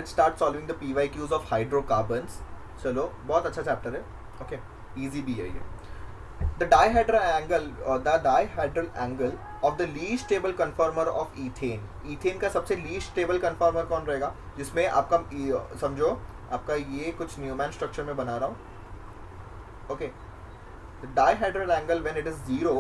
Let's start solving the PYQs of hydrocarbons. चलो बहुत अच्छा चैप्टर है. ओके इजी भी है ये. The dihedral angle or the dihedral angle of the least stable conformer of ethane. ethane का सबसे least stable conformer कौन रहेगा, जिसमें आपका समझो आपका ये कुछ न्यूमैन स्ट्रक्चर में बना रहा हूँ. Okay the dihedral angle when it is 0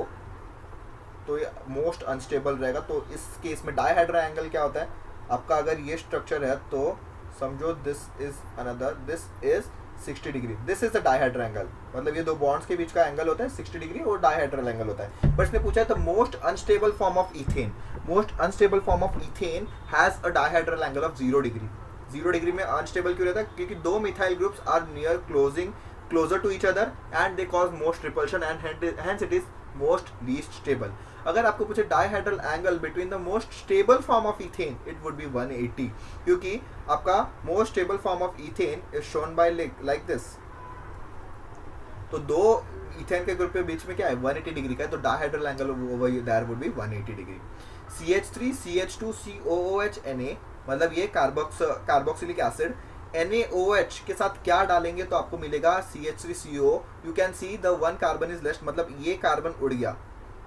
तो ये मोस्ट अनस्टेबल रहेगा. तो इस केस में डाइहेड्रल एंगल क्या होता है आपका, अगर ये स्ट्रक्चर है तो समझो this is another, this is 60 degree, this is the dihedral angle. मतलब ये दो बॉन्ड्स के बीच का एंगल होता है 60 डिग्री और डाइहेड्रल एंगल होता है. बट इसने पूछा है the most unstable form of ethane. Most unstable form of ethane has a dihedral angle of 0 degree. 0 degree में अनस्टेबल क्यों रहता है, क्योंकि दो methyl groups are near closer to each other and they cause most repulsion and hence it is most least stable. अगर आपको पूछे dihedral angle between the most stable form of ethane, it would be 180, क्योंकि आपका most stable form of ethane is shown by like this. तो दो ethane के group के बीच में क्या है 180 डिग्री का है, तो dihedral angle over there would be 180 degree. CH3 CH2 COOH Na, मतलब ये कार्बोक्सिलिक एसिड NaOH के साथ क्या डालेंगे तो आपको मिलेगा CH3CO. You can see the one carbon is left, मतलब ये कार्बन उड़ गया,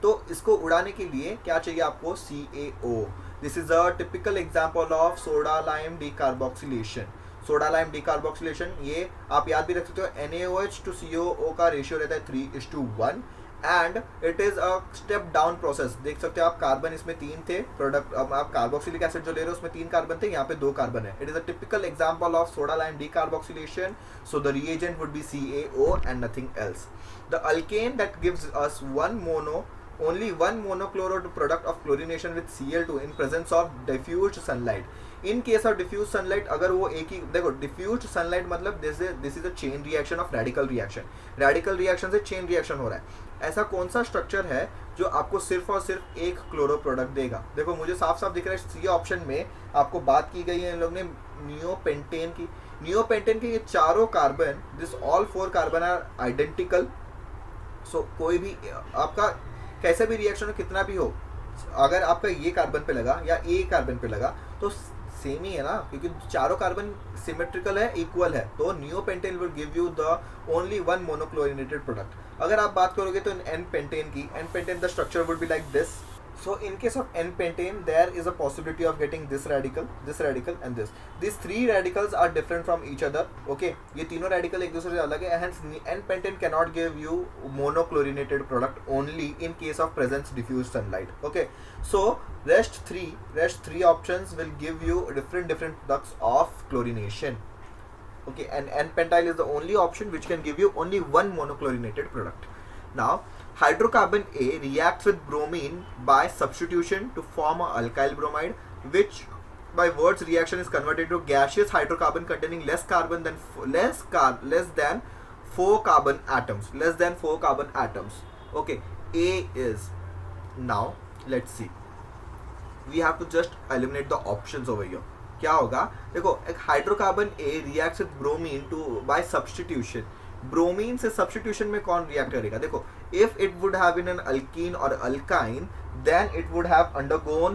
तो इसको उड़ाने के लिए क्या चाहिए आपको CaO. This is a typical example of soda lime decarboxylation. Soda lime decarboxylation ये आप याद भी रख सकते हो. NaOH to COO का रेशियो रहता है 3:1 and it is a step down process. देख सकते हो आप कार्बन इसमें 3 थे, प्रोडक्ट अब आप कार्बोक्सिलिक एसिड जो ले रहे हो उसमें 3 कार्बन थे, यहाँ पे 2 कार्बन है. It is a typical example of soda lime decarboxylation. So the reagent would be CaO and nothing else. The alkane that gives us only one monochloro product of chlorination with Cl2 in presence of diffused sunlight. In case of diffused sunlight, अगर वो एक ही देखो diffused sunlight मतलब this is a chain reaction of radical reaction. radical reaction से chain reaction हो रहा है. ऐसा कौन सा स्ट्रक्चर है जो आपको सिर्फ और सिर्फ एक क्लोरो प्रोडक्ट देगा. देखो मुझे साफ साफ दिख रहा है सी ऑप्शन में आपको बात की गई है इन लोग ने नियोपेंटेन की. नियोपेंटेन के ये चारों carbon, this all 4 carbon are identical. So कोई भी आपका कैसे भी रिएक्शन कितना भी हो, अगर आपका ये कार्बन पे लगा या ए कार्बन पे लगा तो सेम ही है ना, क्योंकि चारों कार्बन सिमेट्रिकल है, इक्वल है. तो neopentane will give you the only one monochlorinated product. अगर आप बात करोगे तो एन पेंटेन की, n pentane the structure would be like this. So in case of N-pentane, there is a possibility of getting this radical and this. These 3 radicals are different from each other. Okay, ये तीनों radical एक दूसरे से अलग है. Hence N-pentane cannot give you monochlorinated product only in case of presence diffused sunlight. Okay, so rest 3 options will give you different products of chlorination. Okay, and N-pentyl is the only option which can give you only one monochlorinated product. Now hydrocarbon A reacts with bromine by substitution to form a alkyl bromide, which by Wurtz reaction is converted to gaseous hydrocarbon containing less than 4 carbon atoms. Okay, A is, now let's see, we have to just eliminate the options over here. क्या होगा देखो, एक hydrocarbon A reacts with bromine by substitution. Bromine से substitution में कौन react करेगा. देखो if it would have been an alkene और alkyne, then it would have undergone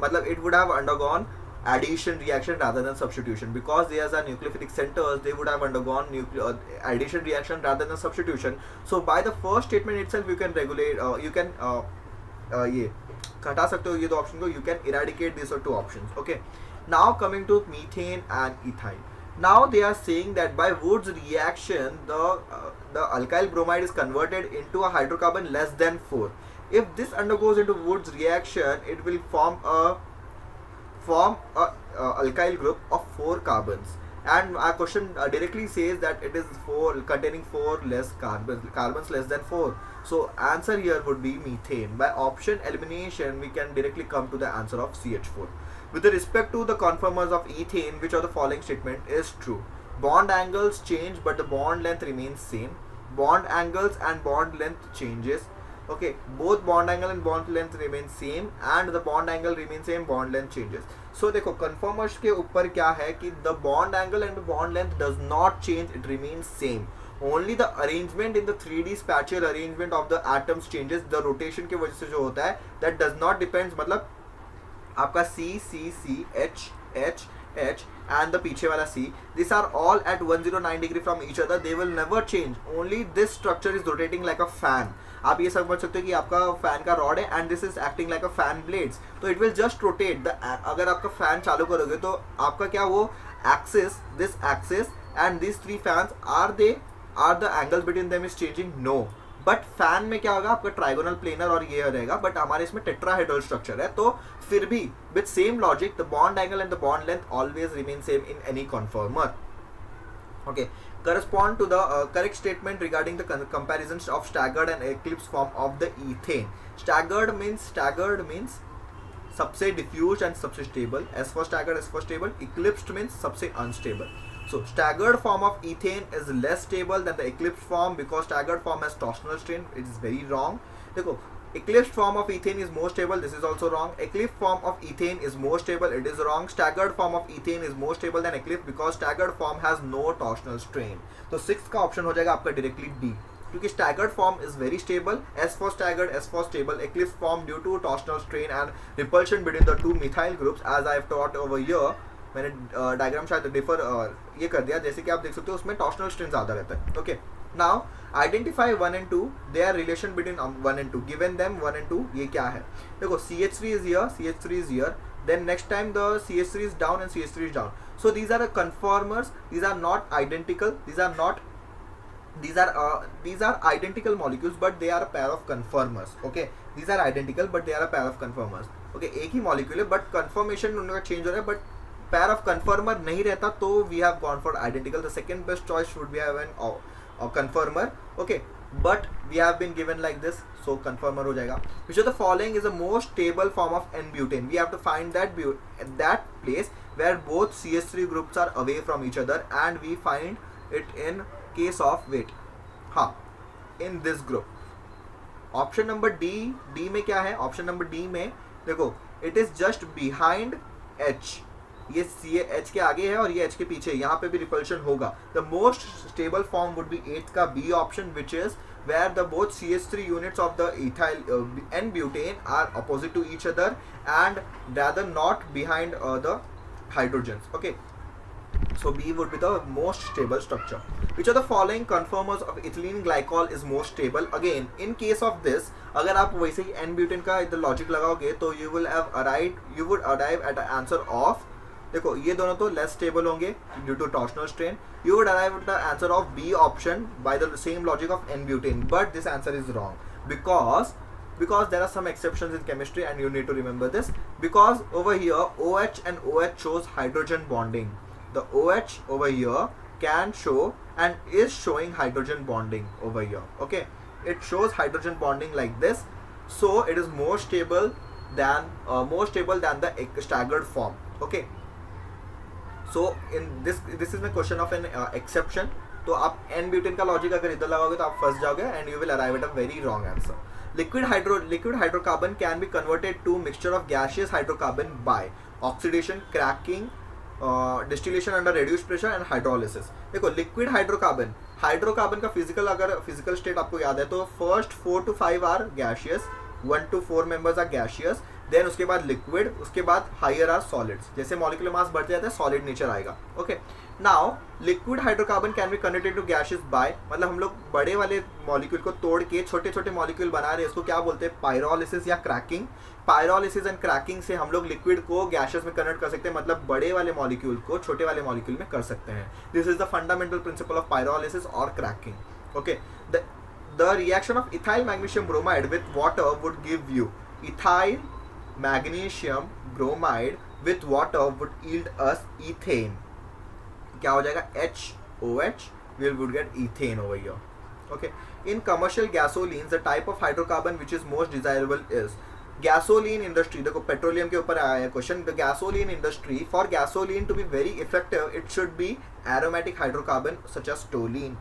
मतलब it would have undergone addition reaction rather than substitution, because they are nucleophilic centers, they would have undergone addition reaction rather than substitution. So by the first statement itself you can regulate, you can ये घटा सकते हो ये दो option को, you can eradicate these 2 options. Okay, now coming to methane and ethyl. Now they are saying that by Wurtz reaction the alkyl bromide is converted into a hydrocarbon less than 4. If this undergoes into Wurtz reaction, it will form a alkyl group of 4 carbons, and our question directly says that it is containing 4 less carbons less than 4. So answer here would be methane. By option elimination we can directly come to the answer of CH4. With respect to the conformers of ethane, which of the following statement is true? Bond angles change but the bond length remains same. Bond angles and bond length changes. Okay, both bond angle and bond length remain same and the bond angle remains same, bond length changes. So देखो conformers के ऊपर क्या है कि the bond angle and the bond length does not change, it remains same. Only the arrangement in the 3D spatial arrangement of the atoms changes. The rotation की वजह से जो होता है that does not depends, मतलब आपका C C C H H H and the पीछे वाला C, these are all at 109 degree from each other, they will never change, only this structure is rotating like a fan. आप ये समझ सकते हो कि आपका फैन का रॉड है and this is acting like a fan blades, तो it will just rotate the, अगर आपका फैन चालू करोगे तो आपका क्या वो axis, this axis and this three fans are the angle between them is changing, no. But fan में क्या होगा, आपका ट्राइगोनल प्लेनर और ये रहेगा, बट हमारे इसमें टेट्राहेड्रल स्ट्रक्चर है, तो फिर भी with same logic the bond angle and the bond length always remain same in any कन्फर्मर. Okay, correspond to the correct statement regarding the comparisons of staggered and eclipsed form of the ethane. Staggered means सबसे diffused and सबसे stable. S for staggered, S for stable. Eclipsed means सबसे unstable. So staggered form of ethane is less stable than the eclipsed form because staggered form has torsional strain. It is very wrong. देखो, eclipsed form of ethane is more stable. This is also wrong. Eclipsed form of ethane is more stable. It is wrong. Staggered form of ethane is more stable than eclipsed because staggered form has no torsional strain. तो 6 का option हो जाएगा आपका directly D, क्योंकि staggered form is very stable. S for staggered, S for stable. Eclipsed form due to torsional strain and repulsion between the two methyl groups, as I have taught over here. मैंने diagram शायद differ ये कर दिया, जैसे कि आप देख सकते हो उसमें टॉर्शनल स्ट्रेन ज़्यादा रहता है. Okay, now identify 1 and 2, they are relation between 1 and 2, given them 1 and 2. ये क्या है, देखो CH3 is here, CH3 is here, then next time the CH3 is down and CH3 is down. So these are conformers, these are not identical, these are identical molecules but they are a pair of conformers. Okay, these are identical but they are a pair of conformers. Okay, एक ही molecule है but conformation उनका change हो रहा है, but pair of conformer नहीं रहता तो we have gone for identical. The second best choice should be have a conformer. Okay, but we have been given like this, so conformer हो जाएगा. Which of the following is the most stable form of N-butane? We have to find that place where both CH3 groups are away from each other and we find it in case of, wait, हाँ, in this group. Option number D में क्या है, option number D में देखो it is just behind H, ये H के आगे है और ये H के पीछे, यहाँ पे भी रिपल्शन होगा. The most stable form would be 8th का B option, which is where the both CH3 units of the ethyl N-butane are opposite to each other and rather not behind the hydrogens. Okay, so B would be the most stable structure. Which of the following conformers of ethylene glycol is most stable? Again, in case of this, अगर आप वैसे ही N-butane का इधर logic लगाओगे तो you would arrive at an answer of, देखो ये दोनों तो लेस स्टेबल होंगे due to torsional strain. You would arrive at the answer of B option by the same logic of N-butane, but this answer is wrong because there are some exceptions in chemistry and you need to remember this, because over here OH and OH shows hydrogen bonding. The OH over here can show and is showing hydrogen bonding over here. Okay, it shows hydrogen bonding like this, so it is more stable than the staggered form. Okay, so in this is the question of an exception. तो आप N-butane का logic अगर इधर लगाओगे तो आप फंस जाओगे and you will arrive at a very wrong answer. Liquid hydrocarbon can be converted to mixture of gaseous hydrocarbon by oxidation, cracking, distillation under reduced pressure and hydrolysis. देखो लिक्विड हाइड्रोकार्बन का physical state आपको याद है तो first 4 to 5 are gaseous, 1 to 4 members are gaseous, then उसके बाद liquid, उसके बाद हायर आर सॉलिड्स. जैसे मॉलिक्यूलर मास बढ़ जाता है सॉलिड नेचर आएगा. Okay, now liquid hydrocarbon can be converted to gases by, मतलब हम लोग बड़े वाले मॉलिक्यूल को तोड़ के छोटे छोटे मॉलिक्यूल बना रहे हैं, इसको क्या बोलते हैं, पायरोलिसिस या क्रैकिंग. पायरोलिसिस एंड क्रैकिंग से हम लोग लिक्विड को गैसेस में कन्वर्ट कर सकते हैं, मतलब बड़े वाले मॉलिक्यूल को छोटे वाले मॉलिक्यूल में कर सकते हैं. This is the fundamental principle of pyrolysis और cracking. Okay, the reaction of ethyl magnesium bromide with water would give you, ethyl magnesium bromide with water would yield us ethane. क्या हो जाएगा, HOH, we would get ethane over here. Okay, in commercial gasolines the type of hydrocarbon which is most desirable is gasoline industry. देखो petroleum के ऊपर आया है question. The gasoline industry, for gasoline to be very effective it should be aromatic hydrocarbon such as toluene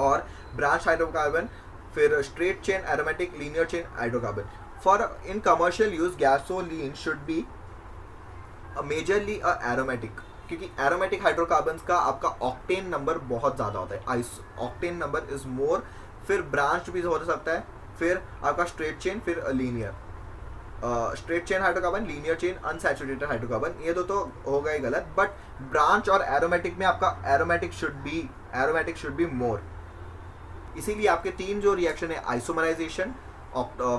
or branched hydrocarbon, फिर straight chain aromatic linear chain hydrocarbon. For in commercial use gasoline should be majorly a aromatic, क्योंकि aromatic hydrocarbons का आपका octane number बहुत ज़्यादा होता है, octane number is more. फिर branch भी हो सकता है, फिर आपका स्ट्रेट चेन, फिर linear. Straight chain hydrocarbon, linear chain, unsaturated hydrocarbon, ये दो तो होगा ही गलत. बट ब्रांच और एरोमेटिक में आपका एरोमेटिक शुड बी मोर. इसीलिए आपके तीन जो रिएक्शन है, आइसोमराइजेशन,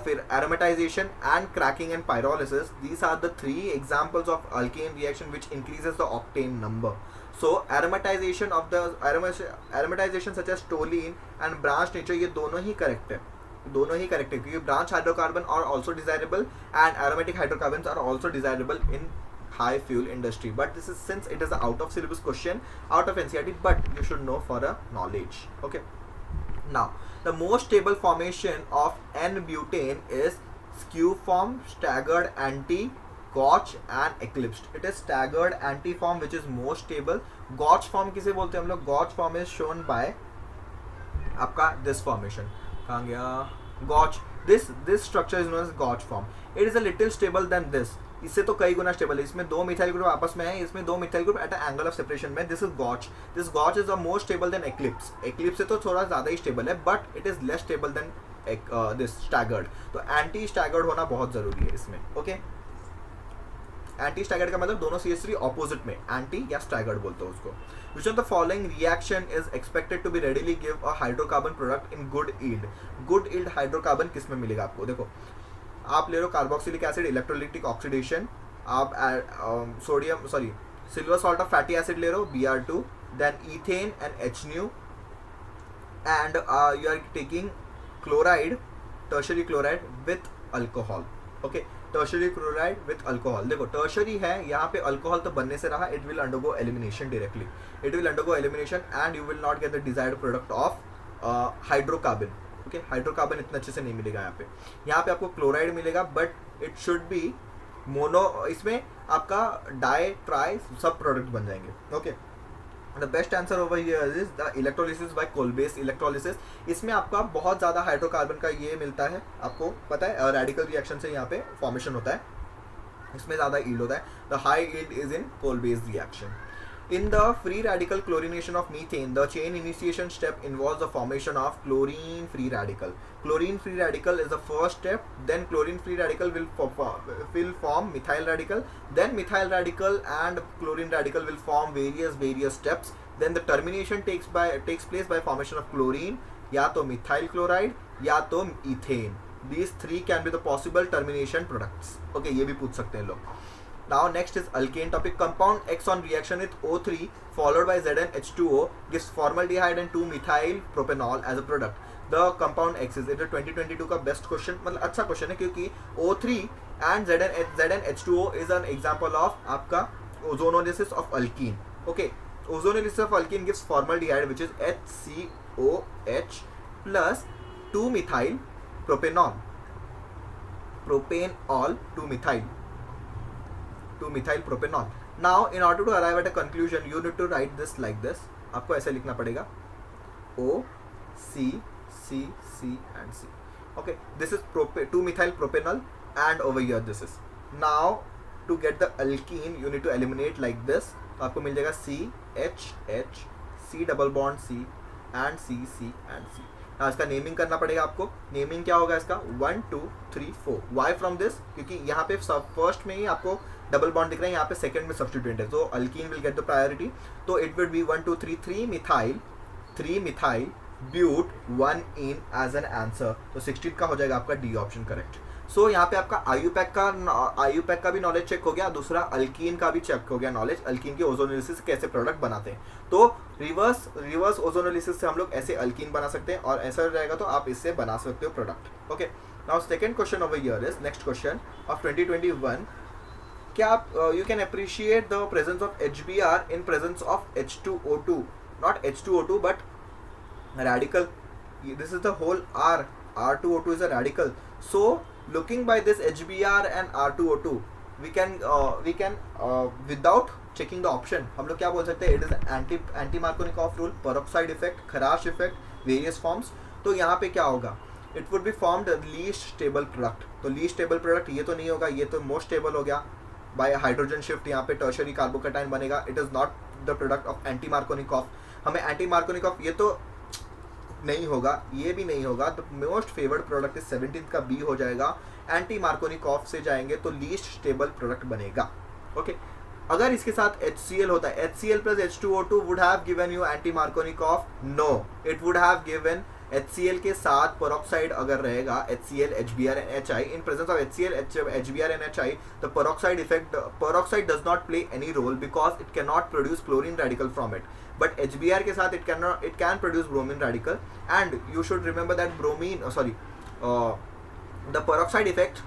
फिर aromatization and cracking and pyrolysis, these are the three examples of alkane reaction which increases the octane number. So aromatization such as toluene and branch nature, ये दोनों ही correct है, क्योंकि branch hydrocarbon are also desirable and aromatic hydrocarbon are also desirable in high fuel industry. But this is, since it is a out of syllabus question, out of NCERT, but you should know for a knowledge. Okay, now the most stable formation of N-butane is skew form, staggered, anti, gotch and eclipsed. It is staggered anti form which is most stable. Gotch form किसे बोलते हैं हम लोग? Gotch form is shown by आपका this formation. कहाँ गया? Gotch. This structure is known as Gotch form. It is a little stable than this. इससे तो कई गुना स्टेबल है. इसमें दो मिथाइल ग्रुप आपस में है, इसमें दो methyl group at a angle of separation में. This is gauche. This gauche is the most stable than eclipse. Eclipse से तो थोड़ा ज़्यादा ही स्टेबल है, but it is less stable than this staggered. तो एंटी स्टैगर्ड होना बहुत जरूरी है इसमें. ओके, एंटी स्टैगर्ड का मतलब दोनों CH3 ऑपोजिट में, एंटी या स्टैगर्ड बोलते हैं उसको. Which of the following reaction is expected to be readily give a hydrocarbon product in good yield? Good yield hydrocarbon किस में मिलेगा आपको? देखो, आप ले लो कार्बोक्सिलिक एसिड, इलेक्ट्रोलिटिक ऑक्सीडेशन, आप silver salt of fatty acid ले लो, Br2, then ethane and HNU, and you are taking chloride, tertiary chloride with alcohol. Okay, tertiary chloride with alcohol. देखो, टर्शरी है, यहाँ पे अल्कोहल तो बनने से रहा, it will undergo elimination directly. It will undergo elimination and you will not get the desired product of hydrocarbon. Okay, hydrocarbon इतना अच्छे से नहीं मिलेगा यहाँ पे आपको क्लोराइड मिलेगा, but it should be mono. इसमें आपका डाई ट्राई सब प्रोडक्ट बन जाएंगे. Okay, the best answer over here is the electrolysis by Kolbe's electrolysis. इसमें आपका बहुत ज़्यादा हाइड्रोकार्बन का ये मिलता है, आपको पता है, रेडिकल रिएक्शन से यहाँ पे फॉर्मेशन होता है, इसमें ज़्यादा यील्ड होता है. The high yield is in Kolbe's reaction. In the free radical chlorination of methane, the chain initiation step involves the formation of chlorine free radical. Chlorine free radical is the first step. Then chlorine free radical will form methyl radical. Then methyl radical and chlorine radical will form various steps. Then the termination takes place by formation of chlorine, या तो methyl chloride या तो ethane. These three can be the possible termination products. Okay, ये भी पूछ सकते हैं लोग. Now next is alkane topic. Compound X on reaction with O3 followed by ZnH2O gives formaldehyde and 2-methyl propanol as a product. The compound X is, it is 2022 का best question, मतलब अच्छा question है, क्योंकि O3 and ZnH2O is an example of आपका ozonolysis of alkene. Okay, ozonolysis of alkene gives formaldehyde which is HCOH plus 2-methyl propanol. Propanol 2-methyl propanol. Now in order to arrive at a conclusion you need to write this like this. आपको ऐसे लिखना पड़ेगा O C C C and C. Okay, this is 2-methyl propanol and over here this is. Now to get the alkene you need to eliminate like this. तो आपको मिल जाएगा C H H C double bond C and C C and C. now इसका naming करना पड़ेगा आपको. Naming क्या होगा इसका? 1 2 3 4. Why from this? क्योंकि यहाँ पे फर्स्ट में ही आपको डबल बॉन्ड दिख रहा है, यहाँ पे सेकंड में सब्स्टिट्यूएंट है, तो alkene will get the priority. तो it will be 1 2 3 3 methyl but 1 ene as an answer. तो 16 का हो जाएगा आपका डी ऑप्शन करेक्ट. सो यहाँ पे आपका आईयूपैक का भी नॉलेज चेक हो गया, दूसरा अल्कीन का भी चेक हो गया नॉलेज, अल्कीन के ओजोनोलिसिस कैसे प्रोडक्ट बनाते हैं. तो रिवर्स ओजोनोलिसिस से हम लोग ऐसे अल्कीन बना सकते हैं, और ऐसा रहेगा तो आप इससे बना सकते हो product. Okay, now second question over here is next question of 2021. क्या आप you can appreciate the presence of HBr in presence of H2O2, not H2O2 but radical. This is the whole R2O2 is a radical. So looking by this HBr and R2O2 we can without checking the option हम लोग क्या बोल सकते हैं? It is anti Markovnikov rule, peroxide effect, Kharash effect, various forms. तो यहाँ पे क्या होगा? It would be formed least stable product. तो least stable product ये तो नहीं होगा, ये तो most stable हो गया. By hydrogen shift यहाँ पे tertiary carbocation बनेगा. It is not the product of anti Markovnikov. हमें anti Markovnikov ये तो नहीं होगा, ये भी नहीं होगा, the most favoured product is 17 का बी हो जाएगा, एंटी मार्कोनिकॉफ से जाएंगे तो लीस्ट स्टेबल प्रोडक्ट बनेगा। ओके अगर इसके साथ HCl होता है, HCl plus H2O2 would have given you anti Markovnikov, no it would have given HCl के साथ पेरोक्साइड अगर रहेगा, HCl HBr and HI, in presence of HCl HBr and HI the peroxide effect, peroxide does not play any role because it cannot produce chlorine radical from it, but HBr के साथ it can produce bromine radical, and you should remember that the peroxide effect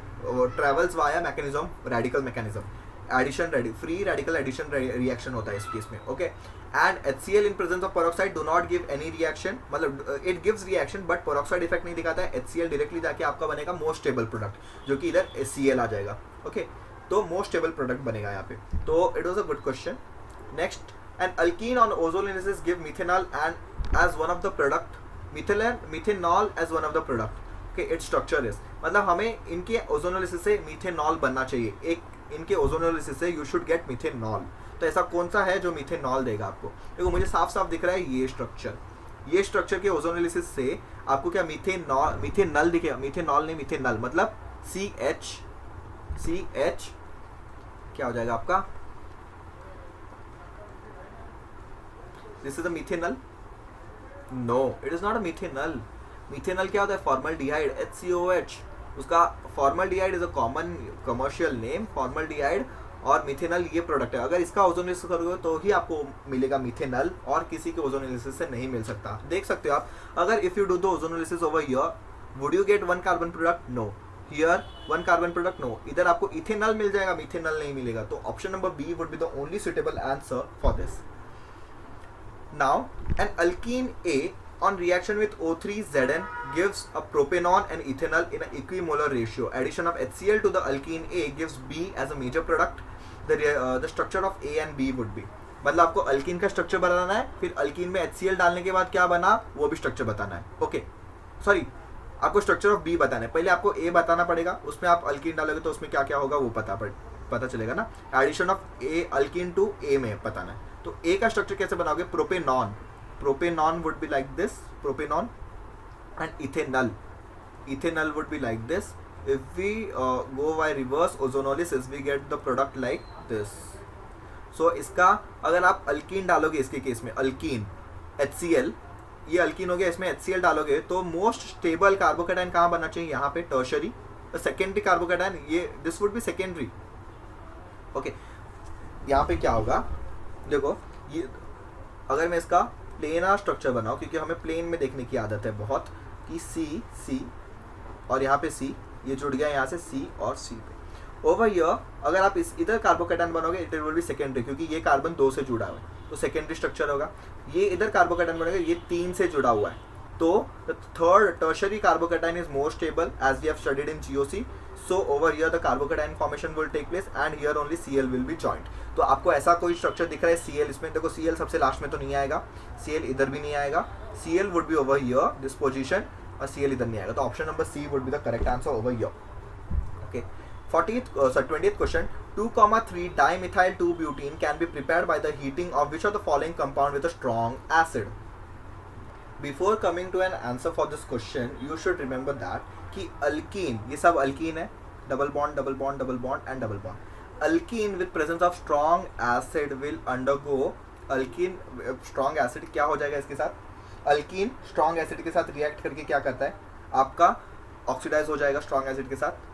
travels via mechanism, radical mechanism, addition free radical addition reaction होता है इस case में। Okay and HCl in presence of peroxide do not give any reaction, मतलब it gives reaction but peroxide effect नहीं दिखाता है। HCl directly जाके आपका बनेगा मोस्ट स्टेबल प्रोडक्ट, जो कि इधर HCl आ जाएगा। ओके तो मोस्ट स्टेबल प्रोडक्ट बनेगा यहाँ पे। तो it was a good question. Next, an alkene on ozonolysis give methanol and as one of the product, methanol as one of the product. Okay its structure is, मतलब हमें इनके ozonolysis से methanol बनना चाहिए, एक इनके ओजोनोलिसिस से you should get methanol. तो ऐसा कौन सा है जो मिथेनॉल देगा आपको? देखो मुझे साफ साफ दिख रहा है ये स्ट्रक्चर के ओजोनोलिसिस से आपको क्या मिथेनॉल दिखेगा, मिथेनॉल नहीं मिथेनॉल, मतलब CH क्या हो जाएगा आपका, this is a methanol, no it is not a methanol. Methanol क्या होता है? फॉर्मल्डिहाइड, HCOH, उसका formaldehyde is a common commercial name, formaldehyde, और मिथेनॉल ये प्रोडक्ट है। अगर इसका ओजोनोलिसिस करोगे तो ही आपको मिलेगा मिथेनॉल, और किसी के ओजोनोलिसिस से नहीं मिल सकता। देख सकते हो आप, अगर if you do the ozonolysis over here would you get 1 carbon product? No. Here 1 carbon product? No. इधर आपको इथेनॉल मिल जाएगा, मिथेनॉल नहीं मिलेगा। तो option number B would be the only suitable answer for this. Now an alkene A on reaction with O3Zn gives a propanol and ethanol in an equimolar ratio. Addition of HCl to the alkene A gives B as a major product. The structure of A and B would be, मतलब आपको alkyne का structure बताना है, फिर alkyne में HCl डालने के बाद क्या बना वो भी स्ट्रक्चर बताना है। ओके सॉरी, आपको स्ट्रक्चर ऑफ B बताना है, पहले आपको A बताना पड़ेगा, उसमें आप अल्कीन डालोगे तो उसमें क्या क्या होगा वो पता चलेगा ना। Addition of A alkene to A में बताना है। तो A का स्ट्रक्चर कैसे बनाओगे? Propanon would be like this, propanon, and ethanol would be like this. If we go by reverse ozonolysis we get the product like this. So इसका अगर आप अल्कीन डालोगे, इसके केस में अल्कीन HCl, ये अल्कीन हो गया, इसमें HCl डालोगे तो मोस्ट स्टेबल कार्बोकेटाइन कहाँ बनना चाहिए? यहाँ पे टर्शरी, सेकेंडरी कार्बोकेटाइन, ये this would be secondary. Okay यहाँ पे क्या होगा, देखो ये अगर मैं इसका प्लेनर स्ट्रक्चर बनाओ, क्योंकि हमें प्लेन में देखने की आदत है बहुत, कि C और यहाँ पे C, ये जुड़ गया यहाँ से C और C पे। ओवर हियर अगर आप इस इधर कार्बोकेटाइन बनोगे इट विल बी सेकेंडरी, क्योंकि ये कार्बन 2 से जुड़ा हुआ है तो सेकेंडरी स्ट्रक्चर होगा। ये इधर कार्बोकेटाइन बनेगा, ये 3 से जुड़ा हुआ है, तो the third tertiary carbocation is more stable as we have studied in GOC। So over here the carbocation formation will take place and here only Cl will be joint. तो आपको ऐसा कोई स्ट्रक्चर दिख रहा है Cl, इसमें देखो Cl सबसे लास्ट में तो नहीं आएगा, Cl इधर भी नहीं आएगा, Cl would be over here this position, और Cl इधर नहीं आएगा। तो option number C would be the correct answer over here. Okay 20th question, 2,3 dimethyl 2-butene can be prepared by the heating of which of the following compound with a strong acid? Before coming to an answer for this question you should remember that कि alkyne, ये सब alkyne है, double bond double bond double bond and double bond. Alkyne with presence of strong acid will undergo, alkyne strong acid क्या हो जाएगा इसके साथ, alkyne strong acid के साथ रिएक्ट करके क्या करता है आपका, ऑक्सीडाइज हो जाएगा स्ट्रॉन्ग एसिड के साथ।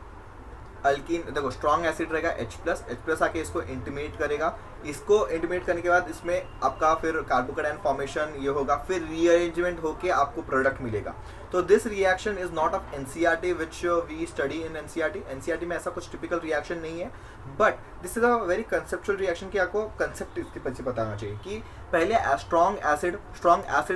अल्कीन देखो स्ट्रॉन्ग एसिड रहेगा H+ आके इसको इंटीमेट करेगा, इसको इंटीमेट करने के बाद इसमें आपका फिर कार्बोकेटाइन फॉर्मेशन ये होगा, फिर रीअरेंजमेंट होके आपको प्रोडक्ट मिलेगा। तो this reaction is not of NCERT which we study in NCERT में ऐसा कुछ टिपिकल रिएक्शन नहीं है, but this is a very conceptual reaction कि आपको कंसेप्ट इसके पीछे बताना चाहिए कि पहले स्ट्रॉन्ग एसिड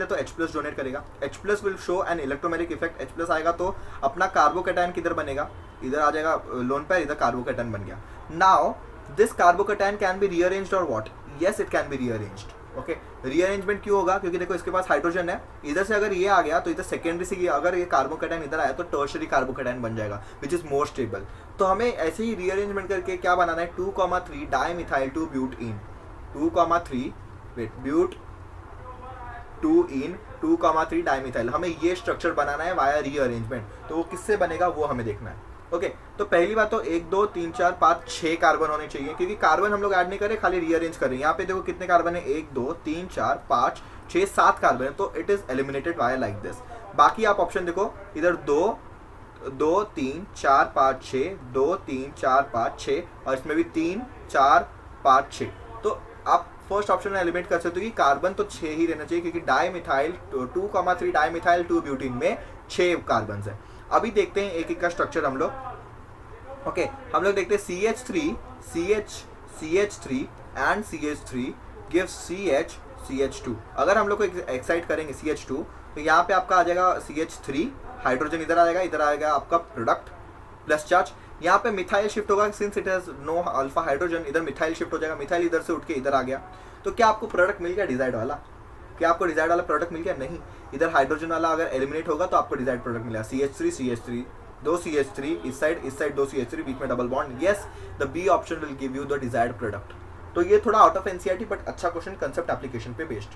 है तो H+ डोनेट करेगा, H+ will show an electromagnetic effect, H+ आएगा तो अपना कार्बोकेटाइन किधर बनेगा, इधर आ जाएगा लोन पेयर, इधर कार्बोकेटाइन बन गया। Now this carbocation can be rearranged और what, yes it can be rearranged. Okay rearrangement क्यों होगा, क्योंकि देखो इसके पास हाइड्रोजन है, इधर से अगर ये आ गया तो इधर सेकेंडरी से अगर ये कार्बोकेटाइन इधर आया तो टर्शरी कार्बोकेटाइन बन जाएगा विच इज मोर स्टेबल। तो हमें ऐसे ही रीअरेंजमेंट करके क्या बनाना है, 2,3 डाइमिथाइल 2-ब्यूटेन, 2,3 वेट ब्यूट 2 इन 2,3 डाइमिथाइल, हमें ये स्ट्रक्चर बनाना है वाया रीअरेंजमेंट, तो वो किससे बनेगा वो हमें देखना है। ओके तो पहली बात तो 1 2 3 4 5 6 कार्बन होने चाहिए, क्योंकि कार्बन हम लोग ऐड नहीं करें, खाली रीअरेंज करें। यहाँ पे देखो कितने कार्बन है, 1 2 3 4 5 6 7 कार्बन है, तो it is eliminated via like this. बाकी आप ऑप्शन देखो, इधर 2 2 3 4 5 6 2 3 4 5 6 और इसमें भी 3 4 5 6, तो आप फर्स्ट ऑप्शन में एलिमिनेट कर सकते हो कि कार्बन तो 6 ही रहना चाहिए, क्योंकि डाइमिथाइल 2,3 डाइमिथाइल 2 ब्यूटीन में 6 कार्बन है। अभी देखते हैं एक एक का स्ट्रक्चर हम लोग। ओके हम लोग देखते हैं CH3 and CH3 gives CH2। अगर हम लोग को एक्साइट करेंगे CH2, तो यहाँ पे आपका आ जाएगा CH3, हाइड्रोजन इधर आ जाएगा, इधर आएगा आपका प्रोडक्ट प्लस चार्ज। यहाँ पे मिथाइल शिफ्ट होगा, since it has no alpha hydrogen, इधर मिथाइल शिफ्ट हो जाएगा, मिथाइल इधर से उठ के इधर आ गया। तो क्या आपको प्रोडक्ट मिल गया डिजाइड वाला? क्या आपको डिजाइड वाला प्रोडक्ट मिल गया? नहीं, इधर हाइड्रोजन वाला अगर एलिमिनेट होगा तो आपको डिजाइड प्रोडक्ट मिलेगा CH3 दो CH3 इस साइड 2 CH3, बीच में double bond. Yes the B option will give you the desired product. तो ये थोड़ा आउट ऑफ एनसीईआरटी बट अच्छा क्वेश्चन, कंसेप्ट एप्लीकेशन पे बेस्ड।